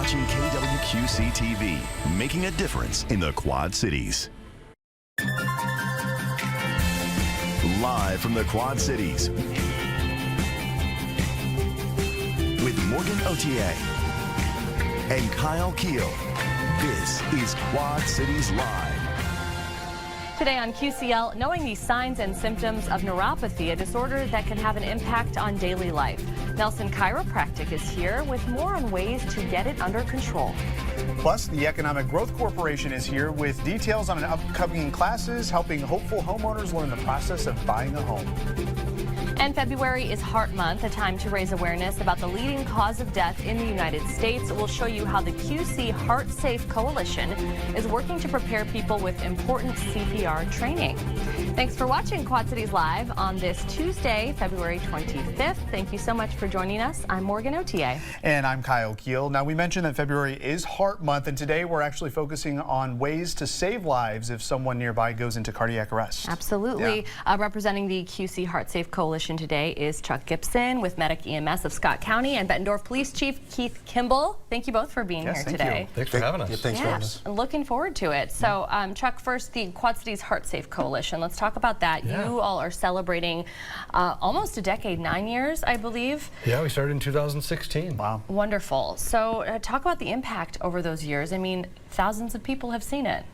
watching KWQC TV, making a difference in the Quad Cities. Live from the Quad Cities, with Morgan Otier and Kyle Keel, this is Quad Cities Live. Today on QCL, knowing the signs and symptoms of neuropathy, a disorder that can have an impact on daily life. Nelson Chiropractic is here with more on ways to get it under control. Plus, the Economic Growth Corporation is here with details on an upcoming classes helping hopeful homeowners learn the process of buying a home. And February is Heart Month, a time to raise awareness about the leading cause of death in the United States. We'll show you how the QC Heart Safe Coalition is working to prepare people with important CPR training. Thanks for watching Quad Cities Live on this Tuesday, February 25th. Thank you so much for joining us. I'm Morgan Otier. And I'm Kyle Keel. Now, we mentioned that February is Heart Month, and today we're actually focusing on ways to save lives if someone nearby goes into cardiac arrest. Absolutely. Yeah. Representing the QC Heart Safe Coalition today is Chuck Gibson with Medic EMS of Scott County and Bettendorf Police Chief Keith Kimball. Thank you both for being here today. Thanks for having us. Yeah, thanks for having us. Looking forward to it. So, Chuck, first, the Quad Cities Heart Safe Coalition. Let's talk about that. Yeah. You all are celebrating almost a decade, 9 years, I believe. Yeah, we started in 2016. Wow. Wonderful. So, talk about the impact over those years. I mean, thousands of people have seen it.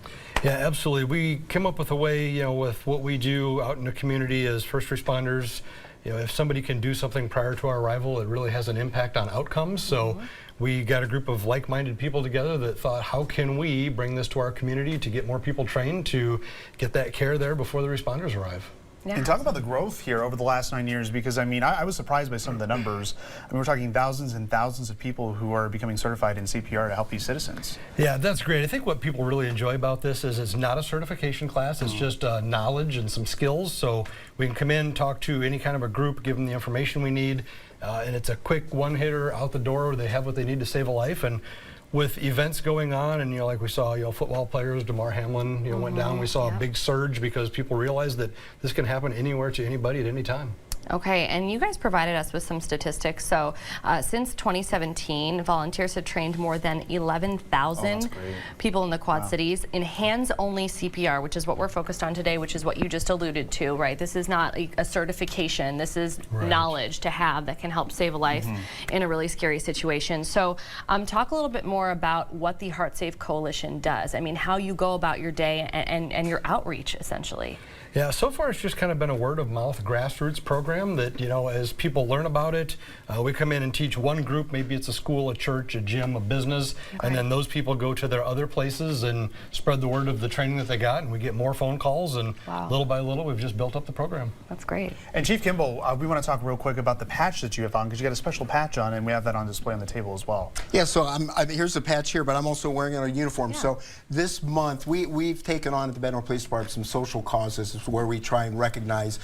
Yeah, absolutely. We came up with a way, with what we do out in the community as first responders. If somebody can do something prior to our arrival, it really has an impact on outcomes. So we got a group of like-minded people together that thought, how can we bring this to our community to get more people trained to get that care there before the responders arrive? Yeah. And talk about the growth here over the last 9 years, because I mean, I was surprised by some of the numbers. I mean, we're talking thousands and thousands of people who are becoming certified in CPR to help these citizens. Yeah, that's great. I think what people really enjoy about this is it's not a certification class. It's just knowledge and some skills. So we can come in, talk to any kind of a group, give them the information we need, and it's a quick one-hitter out the door. They have what they need to save a life. And with events going on, and like we saw, football players, Damar Hamlin, went down. We saw a big surge because people realized that this can happen anywhere to anybody at any time. Okay, and you guys provided us with some statistics. So since 2017, volunteers have trained more than 11,000 people in the Quad Cities in hands-only CPR, which is what we're focused on today, which is what you just alluded to, right? This is not a certification. This is knowledge to have that can help save a life in a really scary situation. So talk a little bit more about what the Heart Safe Coalition does. I mean, how you go about your day and your outreach, essentially. Yeah, so far it's just kind of been a word-of-mouth grassroots program that, as people learn about it, we come in and teach one group, maybe it's a school, a church, a gym, a business, and then those people go to their other places and spread the word of the training that they got, and we get more phone calls, and little by little we've just built up the program. That's great. And Chief Kimball, we want to talk real quick about the patch that you have on, because you got a special patch on, and we have that on display on the table as well. Yeah, so here's the patch here, but I'm also wearing a uniform. So this month, we've taken on at the Bettendorf Police Department some social causes where we try and recognize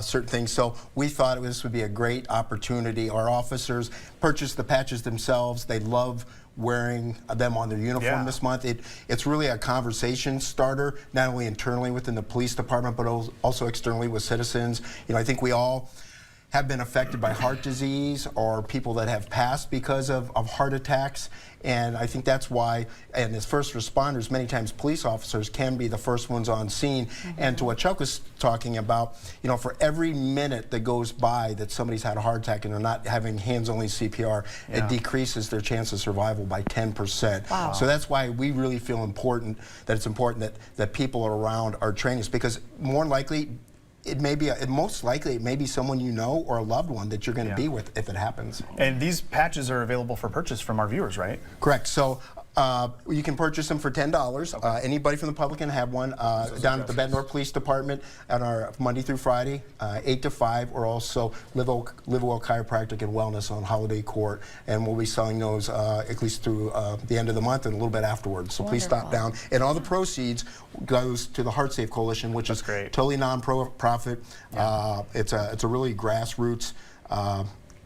certain things. So we thought this would be a great opportunity. Our officers purchased the patches themselves. They love wearing them on their uniform this month. It's really a conversation starter, not only internally within the police department, but also externally with citizens. I think we all have been affected by heart disease or people that have passed because of heart attacks. And I think that's why, and as first responders, many times police officers can be the first ones on scene. And to what Chuck was talking about, for every minute that goes by that somebody's had a heart attack and they're not having hands-only CPR, it decreases their chance of survival by 10%. Wow. So that's why we really feel it's important that people around are trained, because more than likely, most likely it may be someone you know or a loved one that you're going to be with if it happens. And these patches are available for purchase from our viewers, right? Correct. So you can purchase them for $10. Anybody from the public can have one down at the Bettendorf Police Department on our Monday through Friday, 8 to 5. We're also Live Well Chiropractic and Wellness on Holiday Court, and we'll be selling those at least through the end of the month and a little bit afterwards. So please stop down. And all the proceeds goes to the Heart Safe Coalition, which is totally non-profit. It's a really grassroots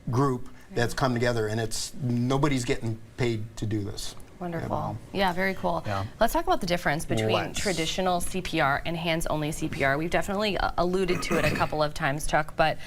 group that's come together, and nobody's getting paid to do this. Wonderful. Yeah, very cool. Yeah. Let's talk about the difference between Let's. traditional CPR and hands-only CPR. We've definitely alluded to it a couple of times, Chuck, but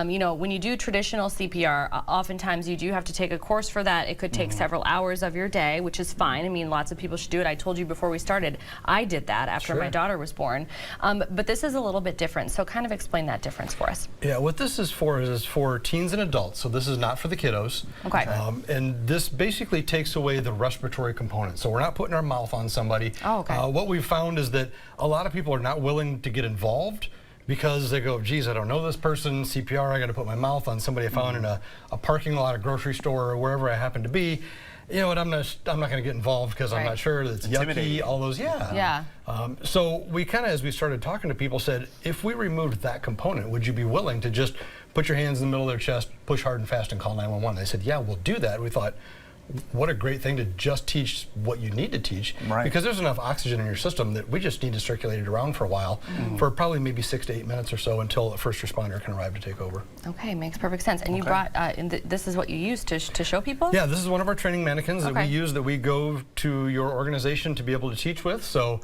you know, when you do traditional CPR, oftentimes you do have to take a course for that. It could take several hours of your day, which is fine. I mean, lots of people should do it. I told you before we started, I did that after my daughter was born. But this is a little bit different, so kind of explain that difference for us. Yeah, what this is for teens and adults, so this is not for the kiddos. Okay. And this basically takes away the respiratory component. So we're not putting our mouth on somebody. Oh, okay. What we've found is that a lot of people are not willing to get involved because they go, geez, I don't know this person, CPR, I got to put my mouth on somebody I found in a parking lot, a grocery store, or wherever I happen to be. You know what, I'm not going to get involved because I'm not sure. It's yucky, all those, so we kind of, as we started talking to people, said, if we removed that component, would you be willing to just put your hands in the middle of their chest, push hard and fast, and call 911? They said, yeah, we'll do that. We thought, what a great thing to just teach what you need to teach, because there's enough oxygen in your system that we just need to circulate it around for a while, for probably maybe 6 to 8 minutes or so until a first responder can arrive to take over. Okay, makes perfect sense. And you brought, this is what you use to show people? Yeah, this is one of our training mannequins that we use, that we go to your organization to be able to teach with. So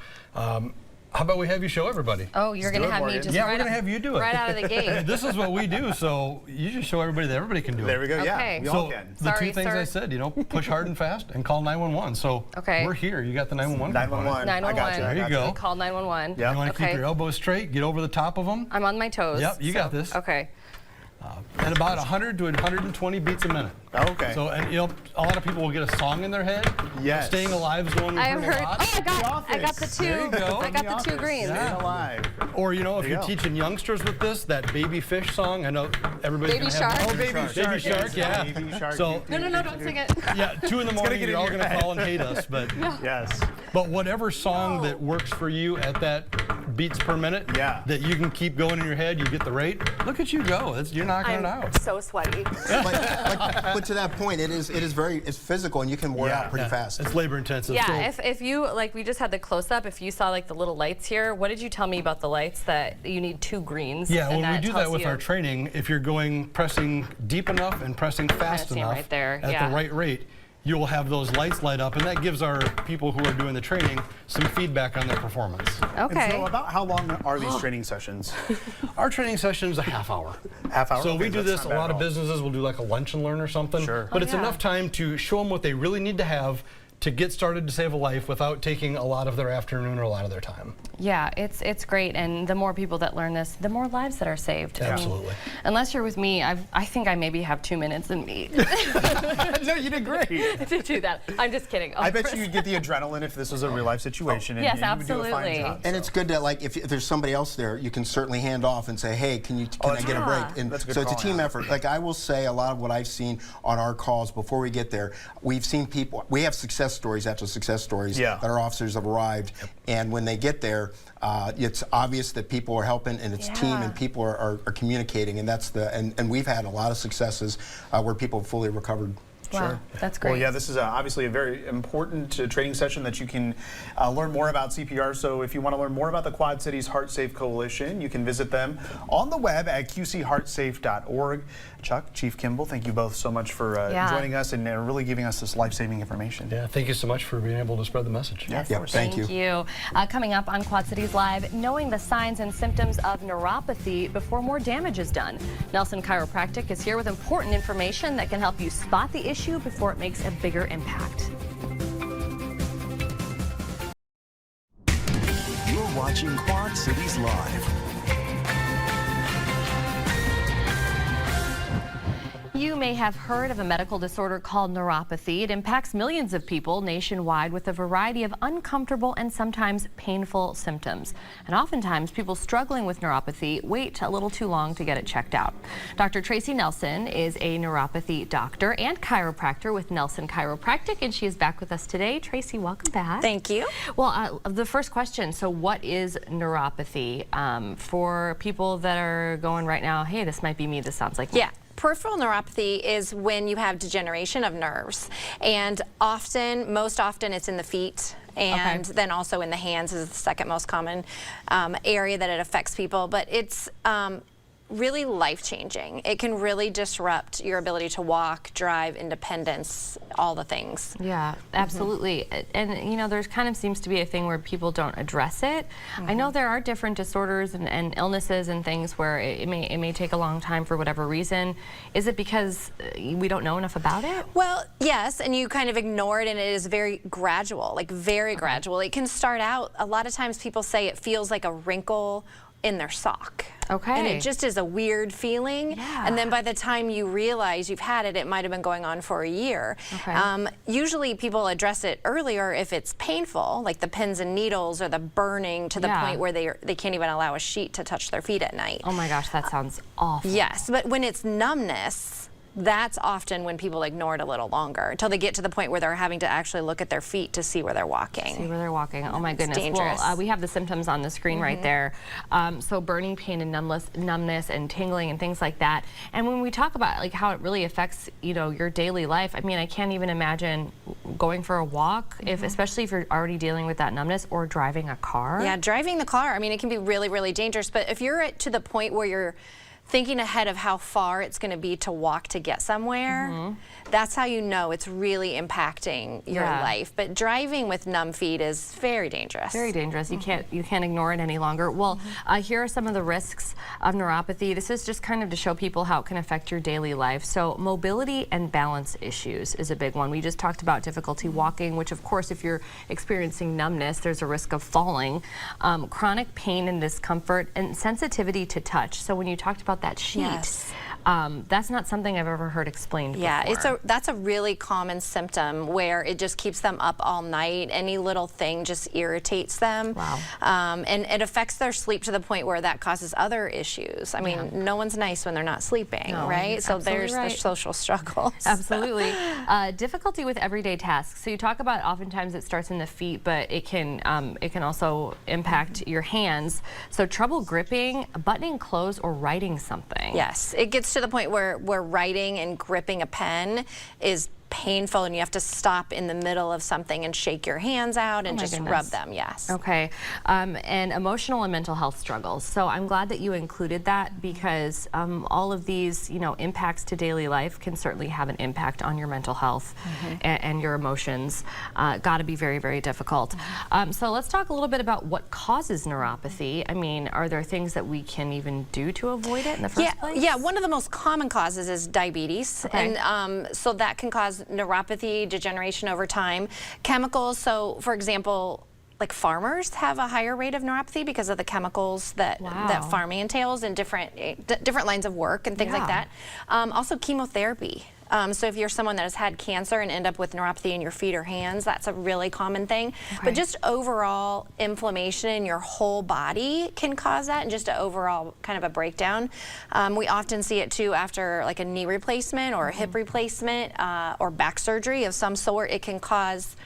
how about we have you show everybody? Oh, you're going to have me just we're going to have you do it. right out of the gate. This is what we do, so you just show everybody that everybody can do it. There we go. Okay. Yeah, we all can. The two things I said, you know, push hard and fast and call 911. So we're here. You got the 911. 911. I got you. There you go. Call 911. Yep. You want to keep your elbows straight, get over the top of them. I'm on my toes. Yep, you got this. Okay. At about 100 to 120 beats a minute. Okay. So, and you know, a lot of people will get a song in their head. Yes. Staying Alive is one we've I've heard heard. a lot. Oh, I got the two. There you go. I got the two greens. Staying alive. Or, you know, if There you you're go. teaching youngsters with this, that Baby Fish song, I know everybody's Baby going to have. Shark? Oh, Baby Shark. Baby Shark, yeah. Baby Shark. So, No, don't sing it. yeah, 2 in the morning, get you're in all your going to head. call and hate us. But Yes. But whatever song that works for you at that beats per minute, that you can keep going in your head, you get the rate. Look at you go. You're knocking it out. So sweaty. but to that point, it's physical, and you can wear out pretty fast. It's labor intensive. Yeah, So, if you, like, we just had the close-up, if you saw, like, the little lights here, what did you tell me about the lights, that you need 2 greens? yeah, and when we do that tells with you- our training, if you're pressing deep enough and pressing fast see 'em enough right there, at the right rate, you will have those lights light up, and that gives our people who are doing the training some feedback on their performance. Okay. And so about how long are these training sessions? Our training session is a half hour. Half hour? So Okay, we do that's this, a not bad lot at of all. businesses will do like a lunch and learn or something. Sure. But Oh, it's yeah. enough time to show them what they really need to have to get started to save a life without taking a lot of their afternoon or a lot of their time. Yeah, it's great, and the more people that learn this, the more lives that are saved. I mean, Absolutely. unless you're with me, I think I maybe have 2 minutes in me No, you did great. to do that. I'm just kidding. I bet you'd get the adrenaline if this was a real life situation. And Yes, you would do a fine absolutely. job. And it's good to, like, if there's somebody else there, you can certainly hand off and say, hey, can I get a break? And That's a good so it's a call, team yeah. effort. Like, I will say a lot of what I've seen on our calls before we get there, we've seen people, we have success stories after success stories that our officers have arrived, and when they get there, it's obvious that people are helping, and it's team, and people are communicating, and that's and we've had a lot of successes where people have fully recovered. Wow, that's great. Well, yeah, this is obviously a very important training session that you can learn more about CPR. So if you want to learn more about the Quad Cities Heart Safe Coalition, you can visit them on the web at qcheartsafe.org. Chuck, Chief Kimball, thank you both so much for joining us and really giving us this life-saving information. Yeah, thank you so much for being able to spread the message. Yeah, of Yep, course. thank you. Coming up on Quad Cities Live, knowing the signs and symptoms of neuropathy before more damage is done. Nelson Chiropractic is here with important information that can help you spot the issue before it makes a bigger impact. You're watching Quad Cities Live. You may have heard of a medical disorder called neuropathy. It impacts millions of people nationwide with a variety of uncomfortable and sometimes painful symptoms. And oftentimes, people struggling with neuropathy wait a little too long to get it checked out. Dr. Tracy Nelson is a neuropathy doctor and chiropractor with Nelson Chiropractic, and she is back with us today. Tracy, welcome back. Thank you. Well, the first question, so what is neuropathy? For people that are going right now, hey, this might be me, this sounds like me. Yeah. Peripheral neuropathy is when you have degeneration of nerves, and most often it's in the feet, and then also in the hands is the second most common area that it affects people. But it's really life-changing. It can really disrupt your ability to walk, drive, independence, all the things. Yeah, absolutely. And you know, there's kind of seems to be a thing where people don't address it. I know there are different disorders and illnesses and things where it may take a long time for whatever reason. Is it because we don't know enough about it? Well, yes, and you kind of ignore it, and it is very gradual, like very gradual. It can start out, a lot of times people say it feels like a wrinkle in their sock. Okay. And it just is a weird feeling. Yeah. And then by the time you realize you've had it, it might have been going on for a year. Okay. Usually people address it earlier if it's painful, like the pins and needles or the burning to the Yeah. point where they can't even allow a sheet to touch their feet at night. Oh my gosh, that sounds awful. Yes, but when it's numbness, that's often when people ignore it a little longer until they get to the point where they're having to actually look at their feet to see where they're walking. See where they're walking. Oh my goodness. dangerous. Well, we have the symptoms on the screen right there. So burning pain and numbness and tingling and things like that. And when we talk about like how it really affects, you know, your daily life, I mean, I can't even imagine going for a walk, especially if you're already dealing with that numbness, or driving a car. Yeah, driving the car, I mean, it can be really, really dangerous. But if you're to the point where you're thinking ahead of how far it's going to be to walk to get somewhere, that's how you know it's really impacting your Yeah. life. But driving with numb feet is very dangerous. Very dangerous. You can't ignore it any longer. Well, here are some of the risks of neuropathy. This is just kind of to show people how it can affect your daily life. So mobility and balance issues is a big one. We just talked about difficulty walking, which of course, if you're experiencing numbness, there's a risk of falling. Chronic pain and discomfort, and sensitivity to touch. So when you talked about that sheet, Yes. that's not something I've ever heard explained Yeah, before. that's a really common symptom where it just keeps them up all night. Any little thing just irritates them. Wow. And it affects their sleep to the point where that causes other issues. I mean, no one's nice when they're not sleeping, No, right? you're So absolutely there's right. the social struggles. Absolutely. Difficulty with everyday tasks. So you talk about oftentimes it starts in the feet, but it can also impact your hands. So trouble gripping, buttoning clothes, or writing something. Yes, it gets to the point where writing and gripping a pen is painful, and you have to stop in the middle of something and shake your hands out and my just goodness. rub them. Yes. Okay, and emotional and mental health struggles. So I'm glad that you included that, because all of these, you know, impacts to daily life can certainly have an impact on your mental health and your emotions. Got to be very, very difficult. So let's talk a little bit about what causes neuropathy. I mean, are there things that we can even do to avoid it in the first place? Yeah, one of the most common causes is diabetes, Okay. and so that can cause neuropathy, degeneration over time. Chemicals, so for example, like farmers have a higher rate of neuropathy because of the chemicals that Wow. farming entails in different lines of work and things like Yeah. that. Also chemotherapy. So if you're someone that has had cancer and end up with neuropathy in your feet or hands, that's a really common thing. Okay. But just overall inflammation in your whole body can cause that, and just an overall kind of a breakdown. We often see it too after like a knee replacement or a hip replacement or back surgery of some sort. It can cause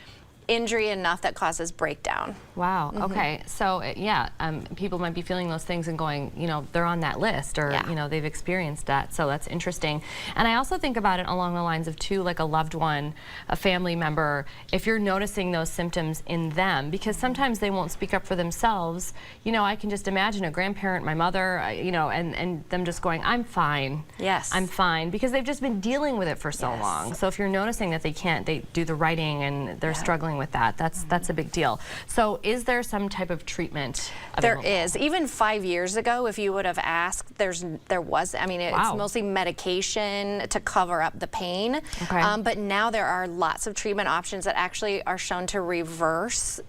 injury enough that causes breakdown. Wow. Okay. So yeah, people might be feeling those things and going, you know, they're on that list, or Yeah. you know, they've experienced that. So that's interesting. And I also think about it along the lines of too, like a loved one, a family member. If you're noticing those symptoms in them, because sometimes they won't speak up for themselves. You know, I can just imagine a grandparent, my mother, you know, and them just going, "I'm fine. Yes. I'm fine," because they've just been dealing with it for so Yes. long. So if you're noticing that they do the writing and they're struggling with that, that's a big deal. So is there some type of treatment available? There is. Even 5 years ago, if you would have asked, there was. I mean, it's Wow. mostly medication to cover up the pain. Okay. But now there are lots of treatment options that actually are shown to reverse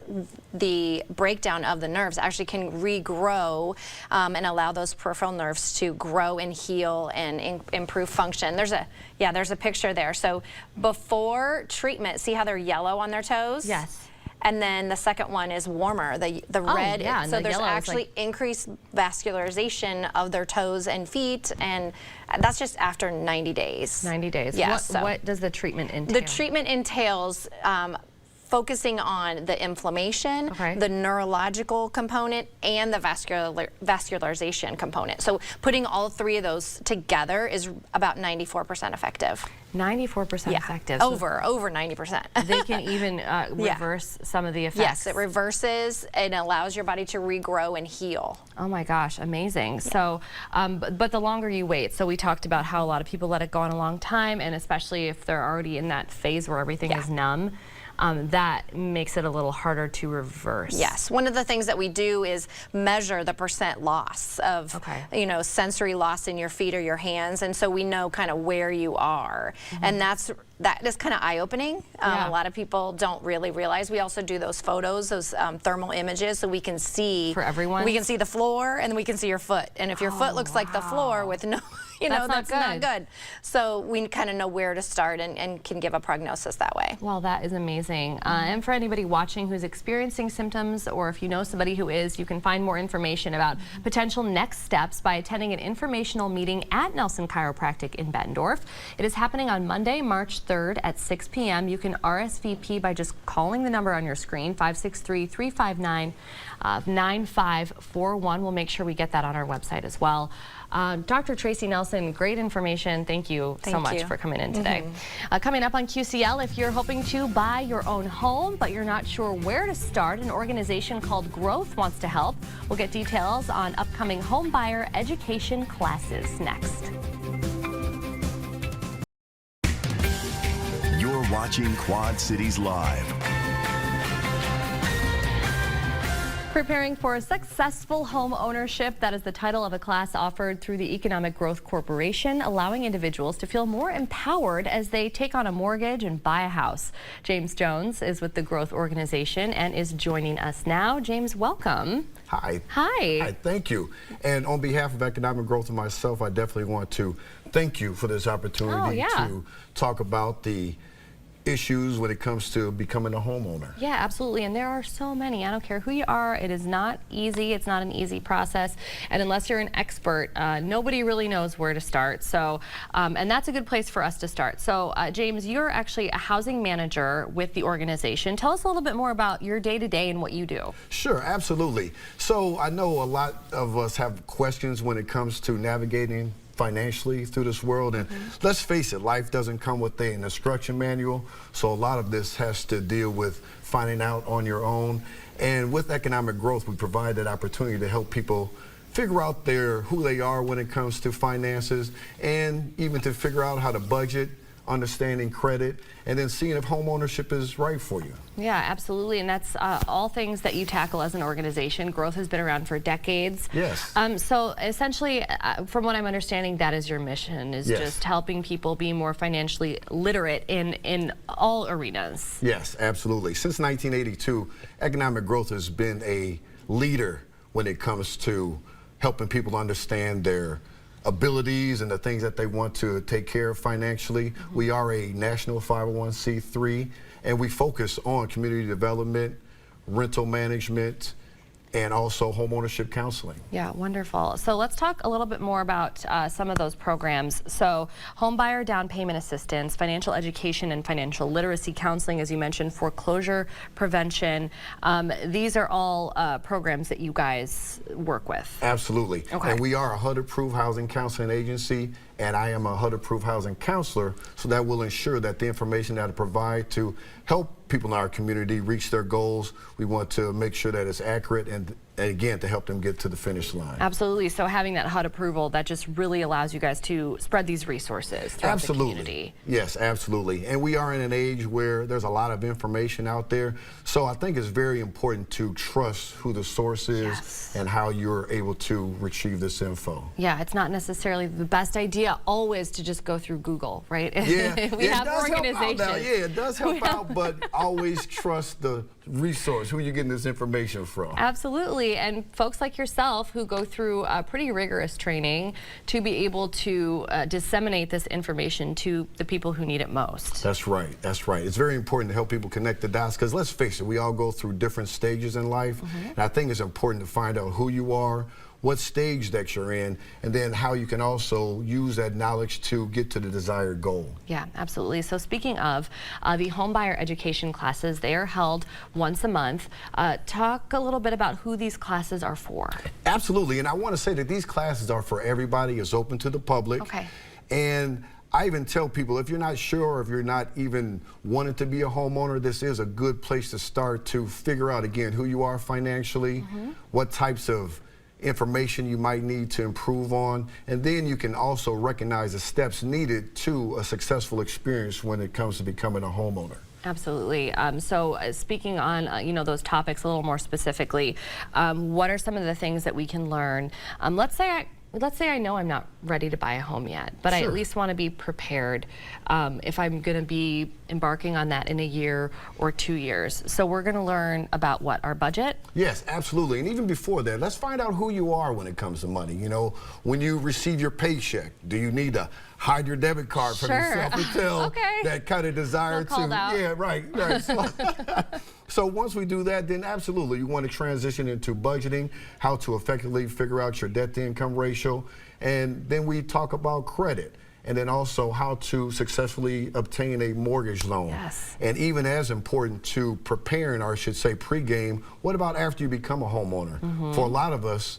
the breakdown of the nerves. Actually can regrow and allow those peripheral nerves to grow and heal and improve function. There's a picture there. So before treatment, see how they're yellow on their toes? Yes. And then the second one is warmer, the red. yeah, and so the there's yellow is actually like- increased vascularization of their toes and feet, and that's just after 90 days. 90 days. Yeah. What does the treatment entail? The treatment entails focusing on the inflammation, Okay. the neurological component, and the vascularization component. So putting all three of those together is about 94% effective. 94% Yeah, effective. So over 90%. they can even reverse some of the effects. Yes, it reverses and allows your body to regrow and heal. Oh my gosh, amazing. So, but the longer you wait, so we talked about how a lot of people let it go on a long time, and especially if they're already in that phase where everything is numb, that makes it a little harder to reverse. Yes, one of the things that we do is measure the % loss of, sensory loss in your feet or your hands, and so we know kind of where you are, and that is kind of eye-opening. A lot of people don't really realize. We also do those photos, those thermal images, so we can see for everyone. We can see the floor, and then we can see your foot, and if your foot looks like the floor with no, that's not good. So we kind of know where to start and can give a prognosis that way. Well, that is amazing. And for anybody watching who's experiencing symptoms, or if you know somebody who is, you can find more information about potential next steps by attending an informational meeting at Nelson Chiropractic in Bettendorf. It is happening on Monday, March 3rd at 6 p.m. You can RSVP by just calling the number on your screen, 563-359-9541. We'll make sure we get that on our website as well. Dr. Tracy Nelson, great information. Thank you so much for coming in today. Coming up on QCL, if you're hoping to buy your own home, but you're not sure where to start, an organization called Growth wants to help. We'll get details on upcoming home buyer education classes next. You're watching Quad Cities Live. Preparing for successful home ownership, that is the title of a class offered through the Economic Growth Corporation, allowing individuals to feel more empowered as they take on a mortgage and buy a house. James Jones is with the Growth Organization and is joining us now. James, welcome. Hi. Hi. Hi, thank you. And on behalf of Economic Growth and myself, I definitely want to thank you for this opportunity to talk about the issues when it comes to becoming a homeowner. Yeah, absolutely. And there are so many. I don't care who you are. It is not easy. It's not an easy process. And unless you're an expert, nobody really knows where to start. So, and that's a good place for us to start. So, James, you're actually a housing manager with the organization. Tell us a little bit more about your day-to-day and what you do. Sure, absolutely. So I know a lot of us have questions when it comes to navigating financially through this world, and let's face it, life doesn't come with an instruction manual, so a lot of this has to deal with finding out on your own. And with Economic Growth, we provide that opportunity to help people figure out who they are when it comes to finances, and even to figure out how to budget, understanding credit, and then seeing if home ownership is right for you. Yeah, absolutely. And that's all things that you tackle as an organization. Growth has been around for decades. Yes. So essentially, from what I'm understanding, that is your mission, is just helping people be more financially literate in all arenas. Yes, absolutely. Since 1982, Economic Growth has been a leader when it comes to helping people understand their abilities and the things that they want to take care of financially. We are a national 501c3, and we focus on community development, rental management, and also homeownership counseling. Yeah, wonderful. So let's talk a little bit more about some of those programs. So homebuyer down payment assistance, financial education and financial literacy counseling, as you mentioned, foreclosure prevention. These are all programs that you guys work with. Absolutely. Okay. And we are a HUD-approved housing counseling agency, and I am a HUD-approved housing counselor, so that will ensure that the information that I provide to help people in our community reach their goals, we want to make sure that it's accurate and again, to help them get to the finish line. Absolutely. So having that HUD approval, that just really allows you guys to spread these resources throughout the community. Yes, absolutely. And we are in an age where there's a lot of information out there. So I think it's very important to trust who the source is and how you're able to retrieve this info. Yeah, it's not necessarily the best idea always to just go through Google, right? Yeah, we have organizations. Yeah, it does help out, but always trust the resource, who you're getting this information from. Absolutely. And folks like yourself who go through pretty rigorous training to be able to disseminate this information to the people who need it most. That's right. That's right. It's very important to help people connect the dots, because let's face it, we all go through different stages in life. And I think it's important to find out who you are, what stage that you're in, and then how you can also use that knowledge to get to the desired goal. Yeah, absolutely. So speaking of the homebuyer education classes, they are held once a month. Talk a little bit about who these classes are for. Absolutely, and I want to say that these classes are for everybody. It's open to the public. Okay. And I even tell people, if you're not sure, if you're not even wanting to be a homeowner, this is a good place to start to figure out, again, who you are financially, what types of information you might need to improve on, and then you can also recognize the steps needed to a successful experience when it comes to becoming a homeowner. Absolutely. Speaking on those topics a little more specifically, what are some of the things that we can learn? Let's say I know I'm not ready to buy a home yet, but I at least want to be prepared if I'm going to be embarking on that in a year or 2 years. So we're going to learn about what, our budget? Yes, absolutely. And even before that, let's find out who you are when it comes to money. You know, when you receive your paycheck, do you need to hide your debit card from yourself until that kind of desire to? Yeah, right. So once we do that, then absolutely you want to transition into budgeting, how to effectively figure out your debt to income ratio, and then we talk about credit, and then also how to successfully obtain a mortgage loan. Yes. And even as important to preparing, or I should say pre-game, what about after you become a homeowner? For a lot of us,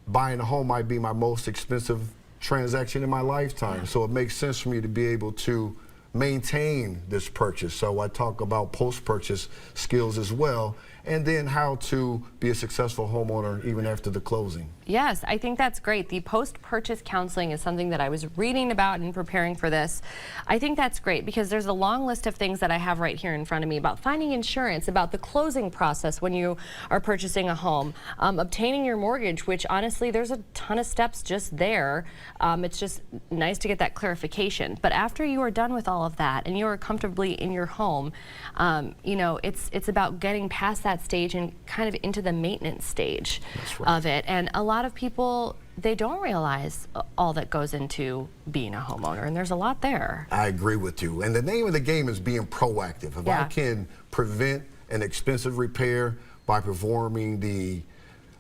buying a home might be my most expensive transaction in my lifetime. So it makes sense for me to be able to maintain this purchase. So I talk about post-purchase skills as well, and then how to be a successful homeowner even after the closing. Yes, I think that's great. The post-purchase counseling is something that I was reading about and preparing for this. I think that's great because there's a long list of things that I have right here in front of me about finding insurance, about the closing process when you are purchasing a home, obtaining your mortgage, which honestly there's a ton of steps just there. It's just nice to get that clarification. But after you are done with all of that and you are comfortably in your home, it's about getting past that stage and kind of into the maintenance stage of it. And a lot of people, they don't realize all that goes into being a homeowner, and there's a lot there. I agree with you. And the name of the game is being proactive. If I can prevent an expensive repair by performing the,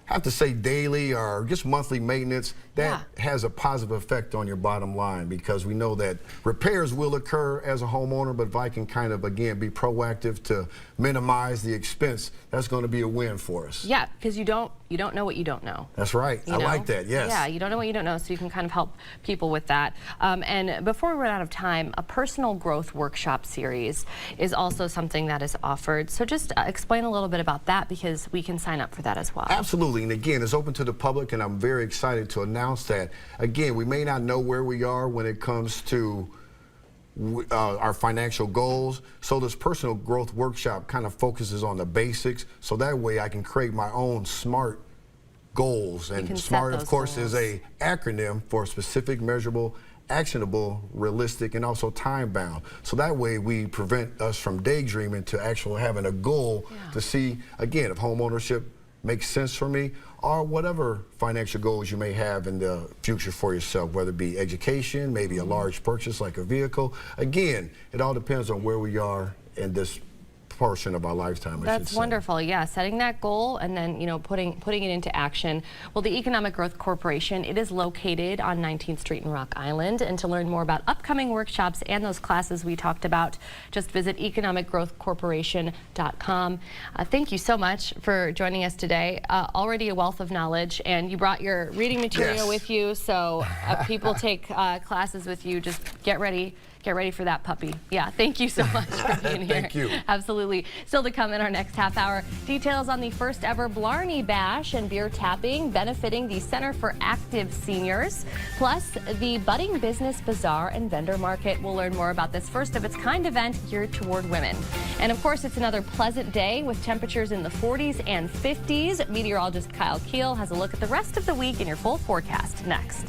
I have to say, daily or just monthly maintenance, that has a positive effect on your bottom line, because we know that repairs will occur as a homeowner, but if I can kind of, again, be proactive to minimize the expense, that's going to be a win for us. Yeah, because you don't know what you don't know. That's right. I like that, yes. Yeah, you don't know what you don't know, so you can kind of help people with that. And before we run out of time, a personal growth workshop series is also something that is offered. So just explain a little bit about that, because we can sign up for that as well. Absolutely. And again, it's open to the public, and I'm very excited to announce that. Again, we may not know where we are when it comes to our financial goals. So this personal growth workshop kind of focuses on the basics, so that way I can create my own SMART goals. And SMART, of course, is a acronym for specific, measurable, actionable, realistic, and also time-bound. So that way we prevent us from daydreaming to actually having a goal to see, again, if home ownership makes sense for me, or whatever financial goals you may have in the future for yourself, whether it be education, maybe a large purchase like a vehicle. Again, it all depends on where we are in this portion of our lifetime. That's wonderful. Yeah, setting that goal and then putting it into action. Well, the Economic Growth Corporation, it is located on 19th Street in Rock Island, and to learn more about upcoming workshops and those classes we talked about, just visit economicgrowthcorporation.com. Thank you so much for joining us today. Already a wealth of knowledge, and you brought your reading material with you, so people take classes with you. Just get ready for that puppy. Yeah, thank you so much for being here. Thank you. Absolutely. Still to come in our next half hour, details on the first ever Blarney Bash and beer tapping benefiting the Center for Active Seniors, plus the budding business bazaar and vendor market. We'll learn more about this first of its kind event geared toward women. And of course, it's another pleasant day with temperatures in the 40s and 50s. Meteorologist Kyle Keel has a look at the rest of the week in your full forecast next.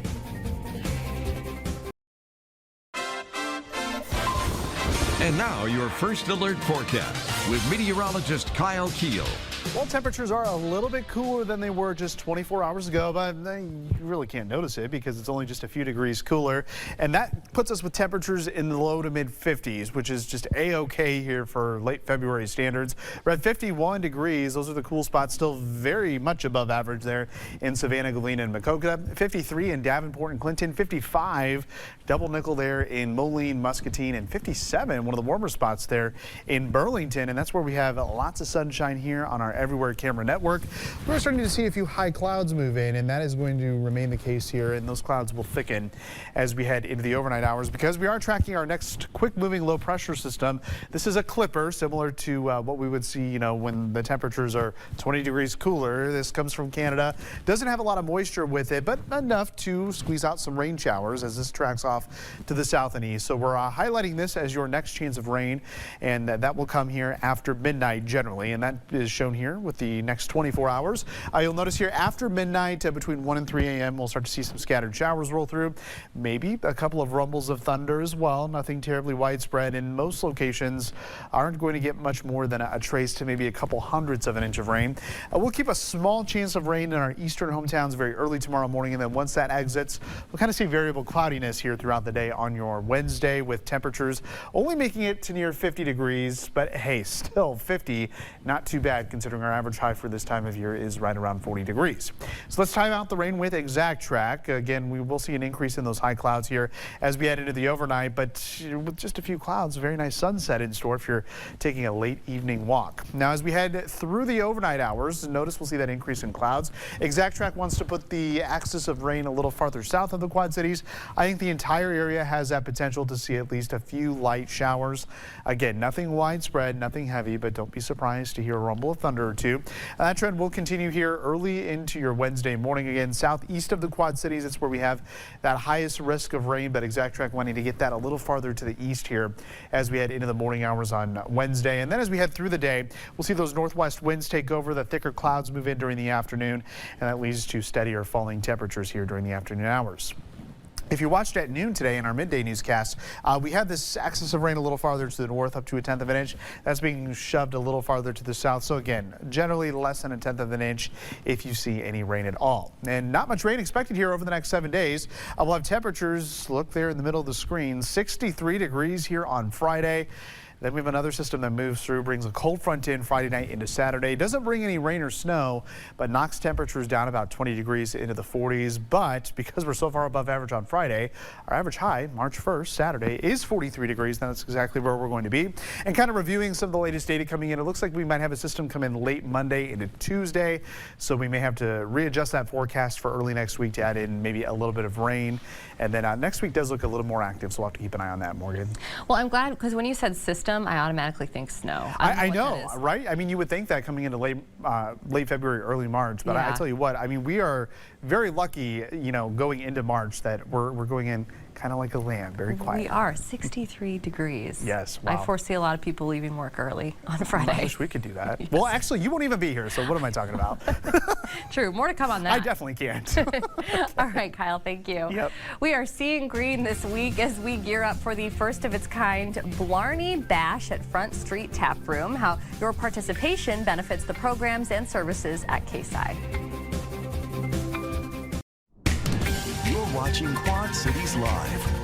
And now your first alert forecast with meteorologist Kyle Keel. Well, temperatures are a little bit cooler than they were just 24 hours ago, but you really can't notice it because it's only just a few degrees cooler. And that puts us with temperatures in the low to mid 50s, which is just a-okay here for late February standards. We're at 51 degrees. Those are the cool spots, still very much above average there in Savannah, Galena, and Maquoketa. 53 in Davenport and Clinton. 55 double nickel there in Moline, Muscatine, and 57, one of the warmer spots there in Burlington, and that's where we have lots of sunshine here on our Everywhere Camera Network. We're starting to see a few high clouds move in, and that is going to remain the case here, and those clouds will thicken as we head into the overnight hours because we are tracking our next quick moving low pressure system. This is a clipper similar to what we would see, when the temperatures are 20 degrees cooler. This comes from Canada. Doesn't have a lot of moisture with it, but enough to squeeze out some rain showers as this tracks off to the south and east. So we're highlighting this as your next chance of rain, and that will come here after midnight generally, and that is shown here with the next 24 hours. You'll notice here after midnight, between 1 and 3 a.m., we'll start to see some scattered showers roll through. Maybe a couple of rumbles of thunder as well. Nothing terribly widespread, and most locations aren't going to get much more than a trace to maybe a couple hundredths of an inch of rain. We'll keep a small chance of rain in our eastern hometowns very early tomorrow morning, and then once that exits, we'll kind of see variable cloudiness here throughout the day on your Wednesday, with temperatures only making it to near 50 degrees, but hey, still 50, not too bad considering our average high for this time of year is right around 40 degrees. So let's time out the rain with ExactTrack. Again, we will see an increase in those high clouds here as we head into the overnight, but with just a few clouds, a very nice sunset in store if you're taking a late evening walk. Now, as we head through the overnight hours, notice we'll see that increase in clouds. ExactTrack wants to put the axis of rain a little farther south of the Quad Cities. I think the entire area has that potential to see at least a few light showers. Again, nothing widespread, nothing heavy, but don't be surprised to hear a rumble of thunder or two. That trend will continue here early into your Wednesday morning. Again, southeast of the Quad Cities, it's where we have that highest risk of rain, but ExactTrack wanting to get that a little farther to the east here as we head into the morning hours on Wednesday. And then as we head through the day, we'll see those northwest winds take over, the thicker clouds move in during the afternoon, and that leads to steadier falling temperatures here during the afternoon hours. If you watched at noon today in our midday newscast, we had this axis of rain a little farther to the north, up to 1/10 of an inch. That's being shoved a little farther to the south. So again, generally less than 1/10 of an inch if you see any rain at all. And not much rain expected here over the next 7 days. We'll have temperatures, look there in the middle of the screen, 63 degrees here on Friday. Then we have another system that moves through, brings a cold front in Friday night into Saturday. Doesn't bring any rain or snow, but knocks temperatures down about 20 degrees into the 40s. But because we're so far above average on Friday, our average high, March 1st, Saturday, is 43 degrees. That's exactly where we're going to be. And kind of reviewing some of the latest data coming in, it looks like we might have a system come in late Monday into Tuesday. So we may have to readjust that forecast for early next week to add in maybe a little bit of rain. And then next week does look a little more active, so we'll have to keep an eye on that, Morgan. Well, I'm glad, because when you said system, I automatically think snow. I know, right? I mean, you would think that coming into late February, early March, but I tell you what, I mean, we are very lucky, going into March that we're going in kind of like a lamb, very quiet. We are 63 degrees. Yes, wow. I foresee a lot of people leaving work early on Friday. I wish we could do that. Yes. Well, actually, you won't even be here, so what am I talking about? True, more to come on that. I definitely can't. All right, Kyle, thank you. Yep. We are seeing green this week as we gear up for the first of its kind Blarney Bash at Front Street Tap Room. How your participation benefits the programs and services at K-Side. You're watching Quad Cities Live.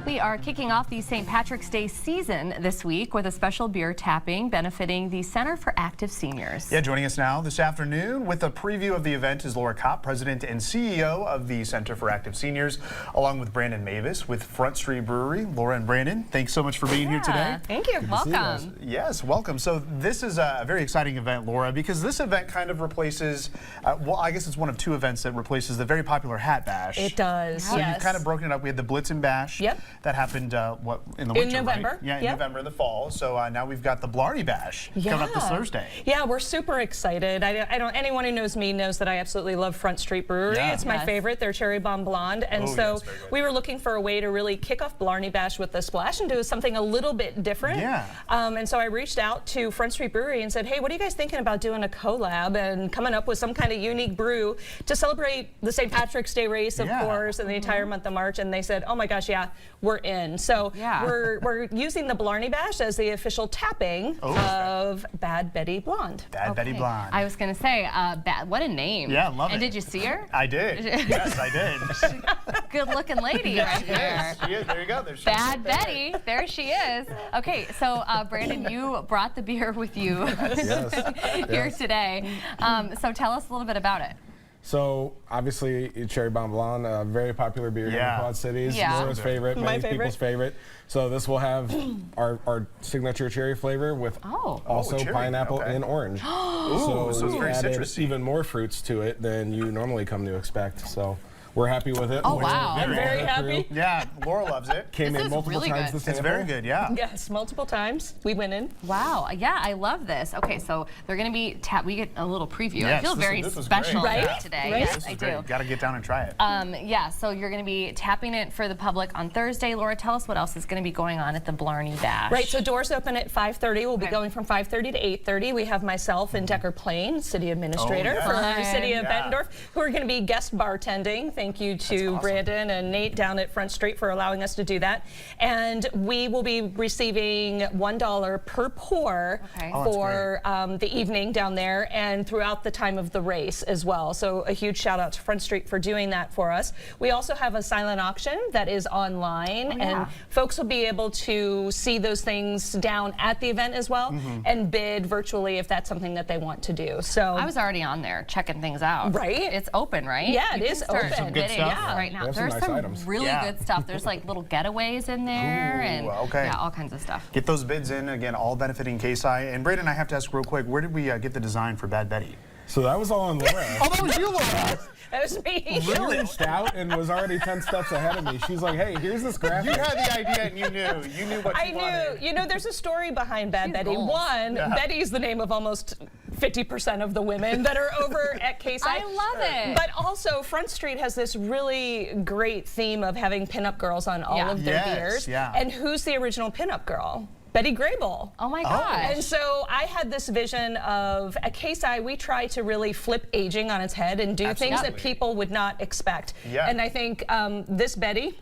We are kicking off the St. Patrick's Day season this week with a special beer tapping benefiting the Center for Active Seniors. Yeah, joining us now this afternoon with a preview of the event is Laura Kopp, President and CEO of the Center for Active Seniors, along with Brandon Mavis with Front Street Brewery. Laura and Brandon, thanks so much for being here today. Thank you. Welcome. Yes, welcome. So this is a very exciting event, Laura, because this event kind of replaces, well, I guess it's one of two events that replaces the very popular Hat Bash. It does, So yes. you've kind of broken it up. We had the Blitzen Bash. Yep. That happened, in the winter, November. right? Yeah, in Yep. November, the fall. So now we've got the Blarney Bash coming up this Thursday. Yeah, we're super excited. I don't. Anyone who knows me knows that I absolutely love Front Street Brewery. Yeah. It's my favorite. They're Cherry Bomb Blonde, and so very good. we were looking for a way to really kick off Blarney Bash with the splash and do something a little bit different. Yeah. And so I reached out to Front Street Brewery and said, hey, what are you guys thinking about doing a collab and coming up with some kind of unique brew to celebrate the St. Patrick's Day race, of course, and the entire month of March? And they said, oh my gosh, yeah, we're in. So we're using the Blarney Bash as the official tapping of Bad Betty Blonde. Bad Betty Blonde. I was going to say, what a name. Yeah, love it. And did you see her? I did. Yes, I did. Good looking lady right there. She is. There you go. There she Bad is. Betty, there she is. Okay, so Brandon, you brought the beer with you here today. So tell us a little bit about it. So obviously, Cherry Bon Blanc, a very popular beer here in the Quad Cities. Yeah. Laura's favorite, My many people's favorite. So this will have our signature cherry flavor with also cherry, pineapple okay. and orange. so it's very added citrusy. even more fruits to it than you normally come to expect. So we're happy with it. Oh, wow. I'm very happy. Yeah, Laura loves it. Came This in is multiple really times good. this It's very good, yeah. Yes, multiple times. We went in. Wow. Yeah, I love this. Okay, so they're going to be we get a little preview. I Yes, feel very this was special great. Right? today. Right? Yes, This I is do. great. Got to get down and try it. Yeah, so you're going to be tapping it for the public on Thursday. Laura, tell us what else is going to be going on at the Blarney Bash. Right, so doors open at 5:30. We'll be Okay. going from 5:30 to 8:30. We have myself and Decker Plain, city administrator yeah. for Fun. the city of Yeah. Bettendorf, who are going to be guest bartending. Thank you to awesome. Brandon and Nate down at Front Street for allowing us to do that. And we will be receiving $1 per pour Okay. for the evening down there and throughout the time of the race as well. So a huge shout out to Front Street for doing that for us. We also have a silent auction that is online, and folks will be able to see those things down at the event as well and bid virtually if that's something that they want to do. So I was already on there checking things out. Right? It's open, right? Yeah, it You is can start open. Some good bidding stuff. right now. We have some There's nice some items. really Yeah. good stuff. There's like little getaways in there and okay. yeah, all kinds of stuff. Get those bids in, again, all benefiting KSI. And Braden, I have to ask real quick, where did we get the design for Bad Betty? So that was all on Laura. Oh, that was you, Laura! that was me. She reached out and was already 10 steps ahead of me. She's like, hey, here's this graphic. You had the idea and you knew. You knew what I you wanted. knew. You know, there's a story behind Bad Betty. goals. One, Betty is the name of almost 50% of the women that are over at KSI. I love it. But also, Front Street has this really great theme of having pinup girls on all Yeah. of their Yes, beers. yeah. And who's the original pinup girl? Betty Grable. Oh my gosh. And so I had this vision of at KSI, we try to really flip aging on its head and do things that Absolutely. people would not expect. Yeah. And I think this Betty,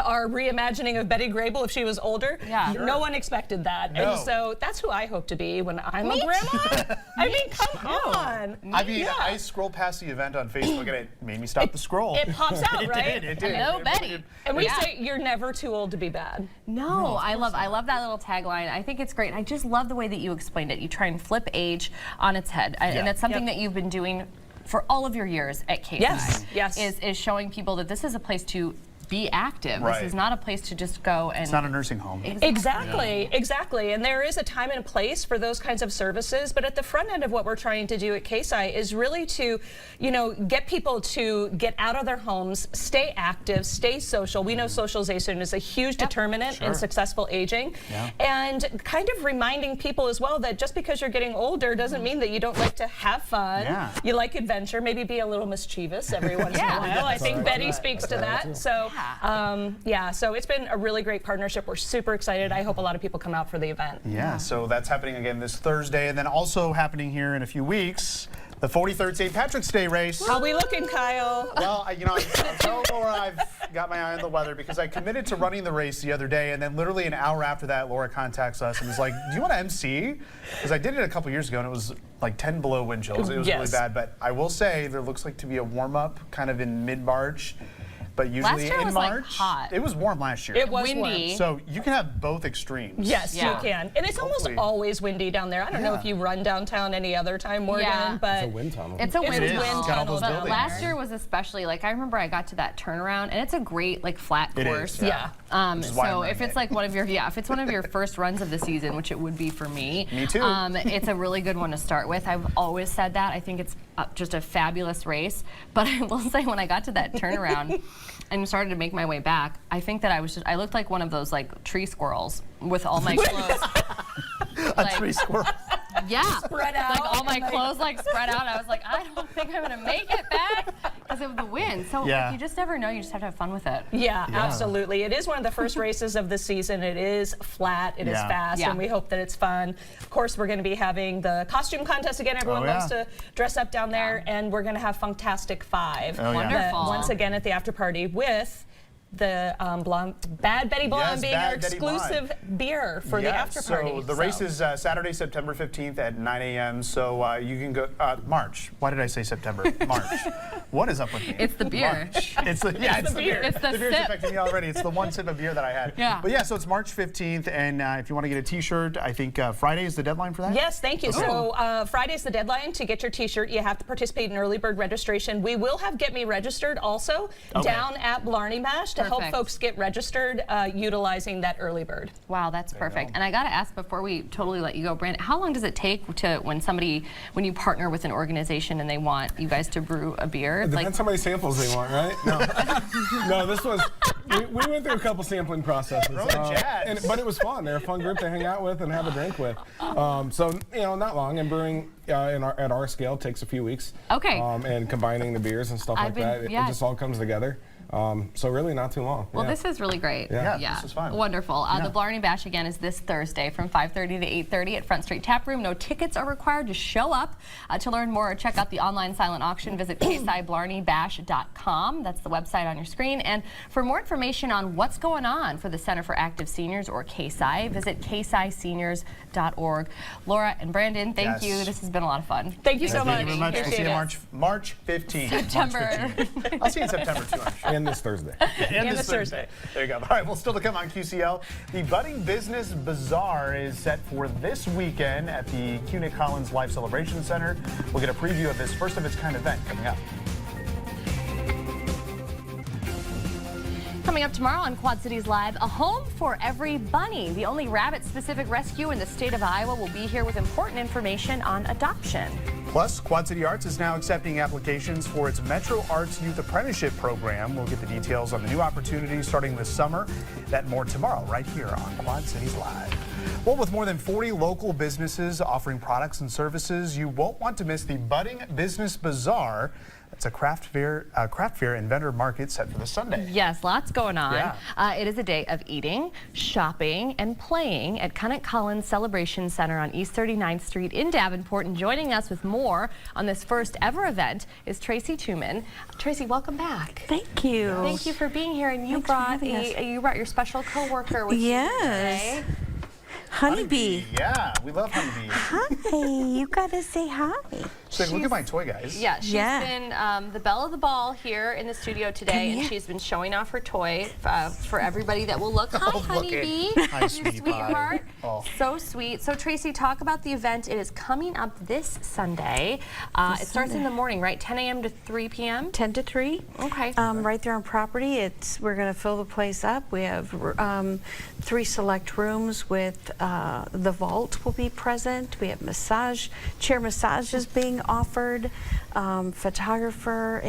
our reimagining of Betty Grable if she was older, Yeah. Sure. no one expected that. No. And so that's who I hope to be when I'm Me a grandma. I mean, come on. I mean, Yeah. I scrolled past the event on Facebook and it made me stop the scroll. It pops out, It right? did, it did. Hello, It Betty. did. And we Yeah. say you're never too old to be bad. No, I love that little tagline. I think it's great. I just love the way that you explained it. You try and flip age on its head, and that's something that you've been doing for all of your years at KSI. Yes, yes. Is showing people that this is a place to be active. Right. This is not a place to just go and. It's not a nursing home. Exactly, exactly. And there is a time and a place for those kinds of services. But at the front end of what we're trying to do at KSI is really to, you know, get people to get out of their homes, stay active, stay social. We know socialization is a huge determinant in successful aging. Yeah. And kind of reminding people as well that just because you're getting older doesn't mean that you don't like to have fun. Yeah. You like adventure, maybe be a little mischievous every once in a while. I think Betty speaks to that. So, yeah, so it's been a really great partnership. We're super excited. I hope a lot of people come out for the event. Yeah, so that's happening again this Thursday, and then also happening here in a few weeks, the 43rd St. Patrick's Day race. How we looking, Kyle? Well, you know, I'll tell Laura I've got my eye on the weather because I committed to running the race the other day, and then literally an hour after that, Laura contacts us and is like, "Do you want to MC?" Because I did it a couple years ago, and it was like 10 below wind chills. It was really Yes. bad, but I will say there looks like to be a warm up kind of in mid-March. But usually Last year in was, like, March, hot. it was warm last year. It was Windy. warm. So you can have both extremes. Yes, Yeah. you can. And it's Hopefully. almost always windy down there. I don't know Yeah. if you run downtown any other time, Morgan, Yeah. but It's a wind tunnel. It's a wind is. tunnel. It's got all those But buildings. last year was especially like I remember I got to that turnaround and it's a great like flat It is, course. yeah. Which is why I'm So running if it's it. like one of your if it's one of your first runs of the season, which it would be for me. Me too. It's a really good one to start with. I've always said that. I think it's just a fabulous race. But I will say when I got to that turnaround and started to make my way back, I think that I looked like one of those like tree squirrels with all my clothes. A tree squirrel. Yeah. Spread out Like all my and, like- clothes like spread out. I was like, I don't think I'm gonna make it back because of the wind. So Yeah. like, you just never know. You just have to have fun with it. Yeah, absolutely. It is one of the first races of the season. It is flat, it is Yeah. fast, Yeah. and we hope that it's fun. Of course, we're going to be having the costume contest again. Everyone Oh, yeah. loves to dress up down there, and we're going to have Fantastic Five. Oh, yeah. Wonderful. Once again at the after party with the Bad Betty Blonde Yes, being Bad our Betty Blonde. exclusive beer for the after party. So the race is Saturday, September 15th at 9 a.m. So you can go March. Why did I say September? March. What is up with me? It's the beer. March. It's the beer. It's the beer's sip. affecting me already. It's the one sip of beer that I had. Yeah. But yeah, so it's March 15th, and if you want to get a T-shirt, I think Friday is the deadline for that. Yes, thank you. Okay. So Friday's the deadline to get your T-shirt. You have to participate in early bird registration. We will have Get Me Registered also down at Blarney Bash to help Perfect. folks get registered utilizing that early bird. Wow, that's perfect. And I got to ask before we totally let you go, Brandon, how long does it take to when you partner with an organization and they want you guys to brew a beer? It depends how many samples they want, right? No, no. This was we went through a couple sampling processes, but it was fun. They're a fun group to hang out with and have a drink with. So not long. And brewing at our scale takes a few weeks. Okay. And combining the beers and stuff like that, it just all comes together. So really not too long. Well, this is really great. Yeah, this is fun. Wonderful. The Blarney Bash again is this Thursday from 5:30 to 8:30 at Front Street Tap Room. No tickets are required. Just show up. To learn more, check out the online silent auction. Visit ksiblarneybash.com. That's the website on your screen. And for more information on what's going on for the Center for Active Seniors or KSI, visit ksiseniors.org. Laura and Brandon, thank you. This has been a lot of fun. Thank you so much. Thank you very much. We'll see you March 15th. September. I'll see you in September too, I'm sure. And this Thursday. And this Thursday. There you go. All right, well, still to come on QCL. The Budding Business Bazaar is set for this weekend at the CUNY Collins Life Celebration Center. We'll get a preview of this first of its kind event coming up. Coming up tomorrow on Quad Cities Live, a home for every bunny. The only rabbit-specific rescue in the state of Iowa will be here with important information on adoption. Plus, Quad City Arts is now accepting applications for its Metro Arts Youth Apprenticeship Program. We'll get the details on the new opportunities starting this summer. That and more tomorrow right here on Quad Cities Live. Well, with more than 40 local businesses offering products and services, you won't want to miss the Budding Business Bazaar. It's a craft fair and vendor market set for this Sunday. Yes, lots going on. Yeah. It is a day of eating, shopping, and playing at Cunnick Collins Celebration Center on East 39th Street in Davenport. And joining us with more on this first ever event is Tracy Tuman. Tracy, welcome back. Thank you. Thank you for being here. And you brought your special coworker with you today. Honeybee. Yeah, we love Honeybee. Hi, you gotta say hi. So look at my toy, guys. Yeah, she's been the belle of the ball here in the studio today, and she's been showing off her toy for everybody that will look. Hi, Honeybee. Hi, sweetie sweetheart. Oh. So sweet. So, Tracy, talk about the event. It is coming up this Sunday. It starts in the morning, right? 10 a.m. to 3 p.m.? 10 to 3. Okay. Right there on property. We're going to fill the place up. We have 3 select rooms with the vault will be present. We have chair massages being offered, photographer.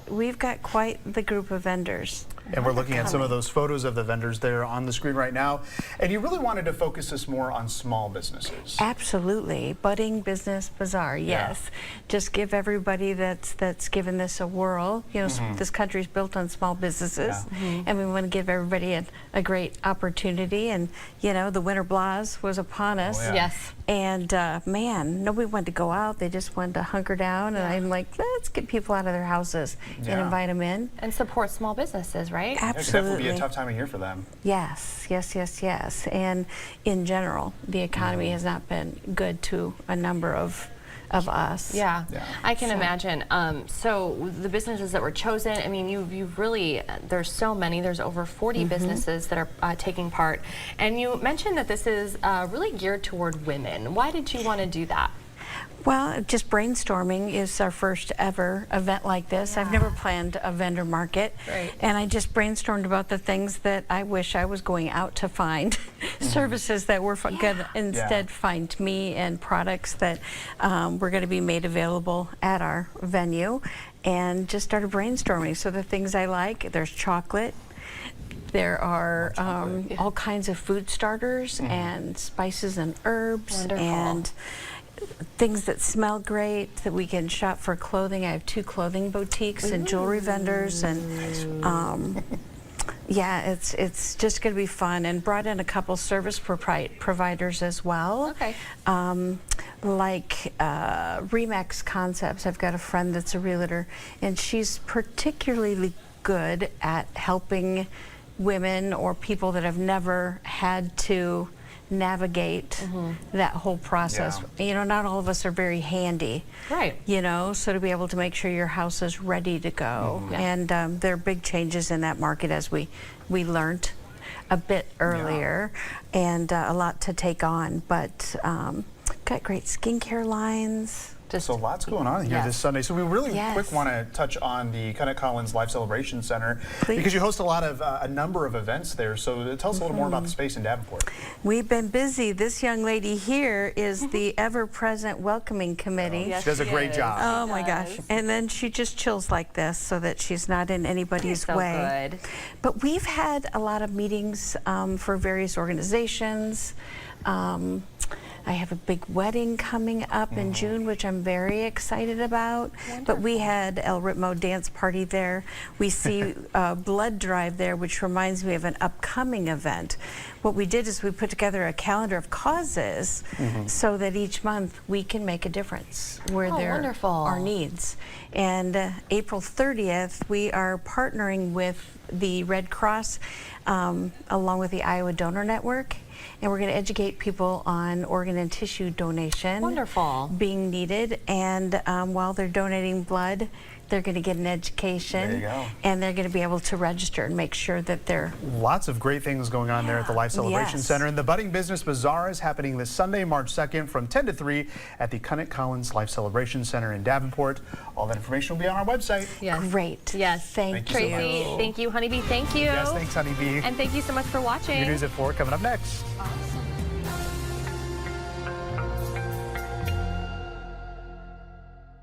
We've got quite the group of vendors. And we're looking at some of those photos of the vendors there on the screen right now. And you really wanted to focus this more on small businesses. Absolutely. Budding Business Bazaar, yes. Just give everybody that's given this a whirl. You know, this country's built on small businesses. And we want to give everybody a great opportunity. And, you know, the winter blast was upon us. Yes. And, man, nobody wanted to go out. They just wanted to hunker down. And I'm like, let's get people out of their houses and invite them in. And support small businesses, right? Absolutely. It could definitely be a tough time of year for them. Yes, yes, yes, yes. And in general, the economy has not been good to a number of us. Yeah, I can imagine. So the businesses that were chosen, I mean, you've really, there's so many, there's over 40 businesses that are taking part. And you mentioned that this is really geared toward women. Why did you want to do that? Well, just brainstorming is our first ever event like this. I've never planned a vendor market. And I just brainstormed about the things that I wish I was going out to find. Services that were going to instead find me, and products that were going to be made available at our venue. And just started brainstorming. So the things I like, there's chocolate. There are all kinds of food starters and spices and herbs. And things that smell great that we can shop for clothing. I have 2 clothing boutiques and jewelry vendors, and yeah, it's just going to be fun. And brought in a couple service providers as well. Okay. Like Remax Concepts. I've got a friend that's a realtor, and she's particularly good at helping women or people that have never had to navigate that whole process. You know, not all of us are very handy. Right. You know, so to be able to make sure your house is ready to go. And there are big changes in that market, as we learned a bit earlier, and a lot to take on. But got great skincare lines. So lots going on here this Sunday. So we really quick want to touch on the Connect Collins Life Celebration Center because you host a number of events there. So tell us a little more about the space in Davenport. We've been busy. This young lady here is the ever-present welcoming committee. She does a great job. Oh my gosh. And then she just chills like this so that she's not in anybody's way. Good. But we've had a lot of meetings for various organizations. I have a big wedding coming up in June, which I'm very excited about. But we had El Ritmo dance party there. We see blood drive there, which reminds me of an upcoming event. What we did is we put together a calendar of causes so that each month we can make a difference where there are needs. And April 30th, we are partnering with the Red Cross along with the Iowa Donor Network. And we're going to educate people on organ and tissue donation being needed. And while they're donating blood, they're going to get an education. There you go. And they're going to be able to register and make sure that they're... Lots of great things going on there at the Life Celebration Center. And the Budding Business Bazaar is happening this Sunday, March 2nd from 10 to 3 at the Connect Collins Life Celebration Center in Davenport. All that information will be on our website. Great. Yes. Thank you so Tracy, much. thank you, Honeybee. Thank you. Yes, thanks, Honeybee. And thank you so much for watching. Your News at 4 coming up next. Awesome.